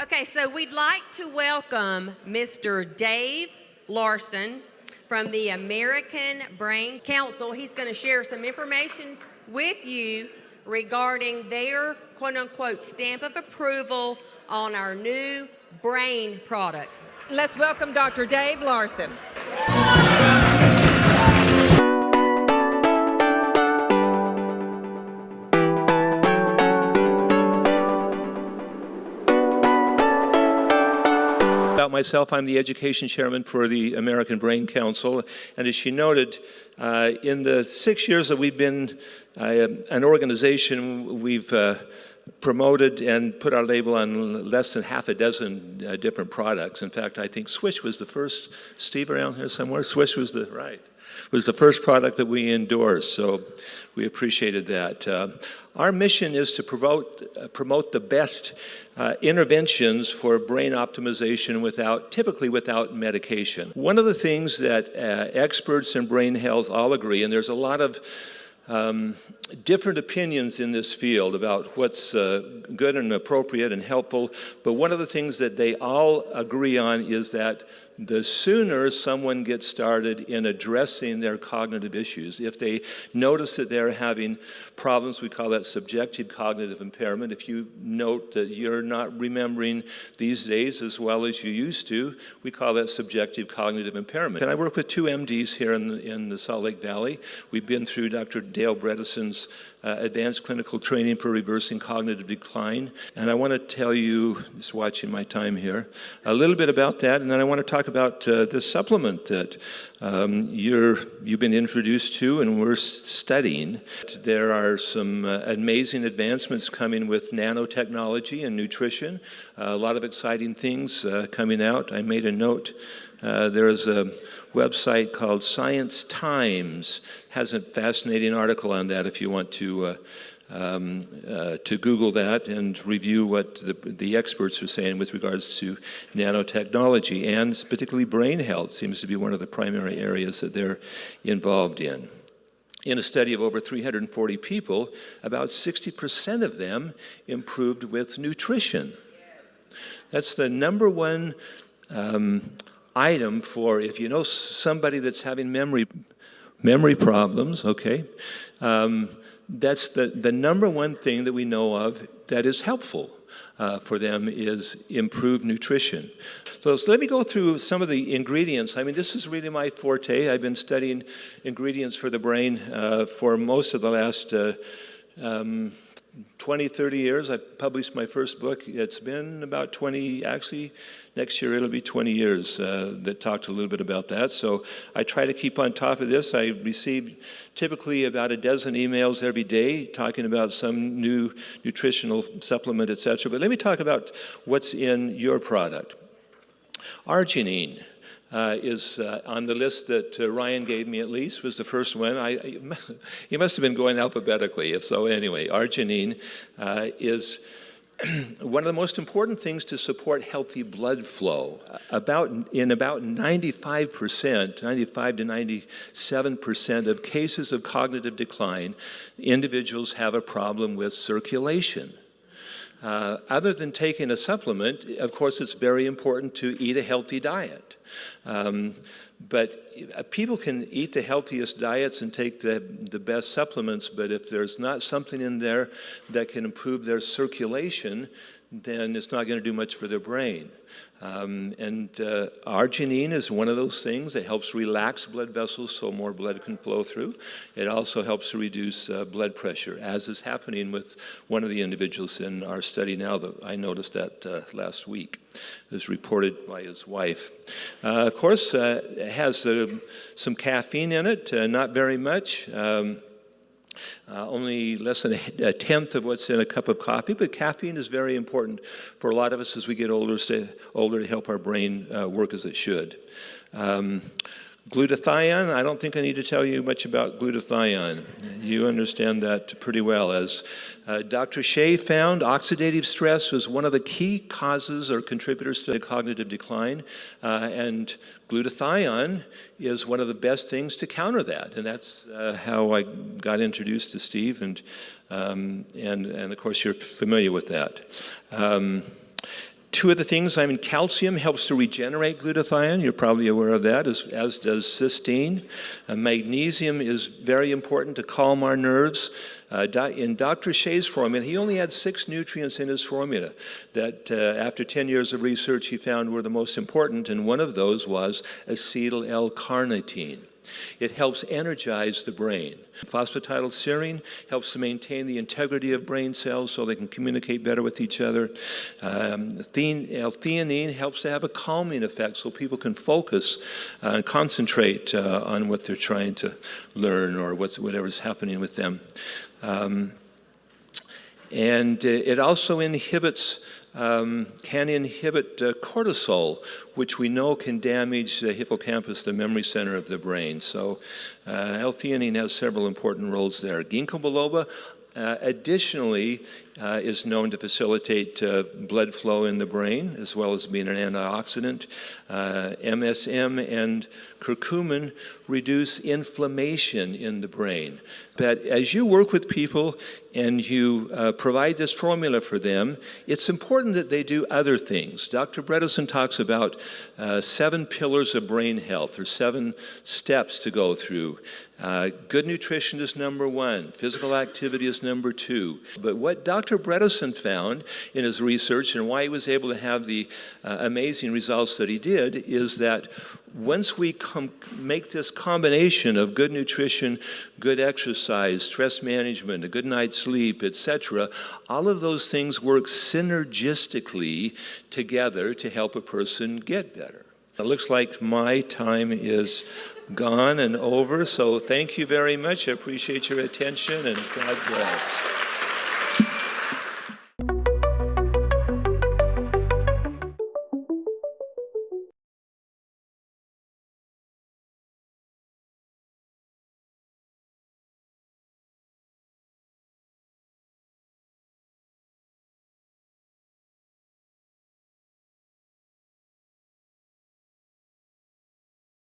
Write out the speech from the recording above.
Okay, so we'd like to welcome Mr. Dave Larsen from the American Brain Council. He's going to share some information with you regarding their quote-unquote stamp of approval on our new brain product. Let's welcome Dr. Dave Larsen. About myself, I'm the education chairman for the American Brain Council, and as she noted, in the 6 years that we've been an organization, we've promoted and put our label on less than half a dozen different products. In fact, I think Swish was the first. Steve, around here somewhere? Swish was the first product that we endorsed, so we appreciated that. Our mission is to promote the best interventions for brain optimization typically without medication. One of the things that experts in brain health all agree, and there's a lot of different opinions in this field about what's good and appropriate and helpful, but one of the things that they all agree on is that the sooner someone gets started in addressing their cognitive issues, if they notice that they're having problems, we call that subjective cognitive impairment. If you note that you're not remembering these days as well as you used to, we call that subjective cognitive impairment. And I work with two MDs here in the Salt Lake Valley. We've been through Dr. Dale Bredesen's advanced clinical training for reversing cognitive decline. And I want to tell you, just watching my time here, a little bit about that, and then I want to talk about this supplement that you've been introduced to and we're studying. There are some amazing advancements coming with nanotechnology and nutrition, a lot of exciting things coming out. I made a note. There is a website called Science Times, has a fascinating article on that if you want to Google that and review what the experts are saying with regards to nanotechnology, and particularly brain health seems to be one of the primary areas that they're involved in. In a study of over 340 people, about 60% of them improved with nutrition. That's the number one item for if you know somebody that's having memory problems, okay? That's the number one thing that we know of that is helpful for them is improved nutrition. So let me go through some of the ingredients. I mean, this is really my forte. I've been studying ingredients for the brain for most of the last 20, 30 years. I published my first book. It's been about 20, actually, next year it'll be 20 years that talked a little bit about that. So I try to keep on top of this. I receive typically about a dozen emails every day talking about some new nutritional supplement, etc. But let me talk about what's in your product. Arginine. Is on the list that Ryan gave me, at least, was the first one. He must have been going alphabetically, if so. Anyway, arginine is one of the most important things to support healthy blood flow. In about 95 to 97% of cases of cognitive decline, individuals have a problem with circulation. Other than taking a supplement, of course, it's very important to eat a healthy diet. But people can eat the healthiest diets and take the best supplements, but if there's not something in there that can improve their circulation, then it's not going to do much for their brain. Arginine is one of those things that helps relax blood vessels so more blood can flow through. It also helps to reduce blood pressure, as is happening with one of the individuals in our study now. That I noticed that last week. It was reported by his wife. Of course, it has some caffeine in it, not very much. Only less than a tenth of what's in a cup of coffee, but caffeine is very important for a lot of us as we get older to help our brain work as it should. Glutathione, I don't think I need to tell you much about glutathione. You understand that pretty well. As Dr. Shea found, oxidative stress was one of the key causes or contributors to cognitive decline, and glutathione is one of the best things to counter that. And that's how I got introduced to Steve, and of course you're familiar with that. Two other things, calcium helps to regenerate glutathione. You're probably aware of that, as does cysteine. Magnesium is very important to calm our nerves. In Dr. Shea's formula, he only had 6 nutrients in his formula that after 10 years of research he found were the most important, and one of those was acetyl L-carnitine. It helps energize the brain. Phosphatidylserine helps to maintain the integrity of brain cells so they can communicate better with each other. L-theanine helps to have a calming effect so people can focus and concentrate on what they're trying to learn or whatever's happening with them. And it also inhibits, can inhibit cortisol, which we know can damage the hippocampus, the memory center of the brain. So L-theanine has several important roles there. Ginkgo biloba additionally is known to facilitate blood flow in the brain, as well as being an antioxidant. MSM and curcumin reduce inflammation in the brain. But as you work with people and you provide this formula for them, it's important that they do other things. Dr. Bredesen talks about 7 pillars of brain health, or 7 steps to go through. Good nutrition is number 1. Physical activity is number 2. But what Dr. Bredesen found in his research, and why he was able to have the amazing results that he did, is that once we make this combination of good nutrition, good exercise, stress management, a good night's sleep, etc., all of those things work synergistically together to help a person get better. It looks like my time is gone and over, so thank you very much. I appreciate your attention, and God bless.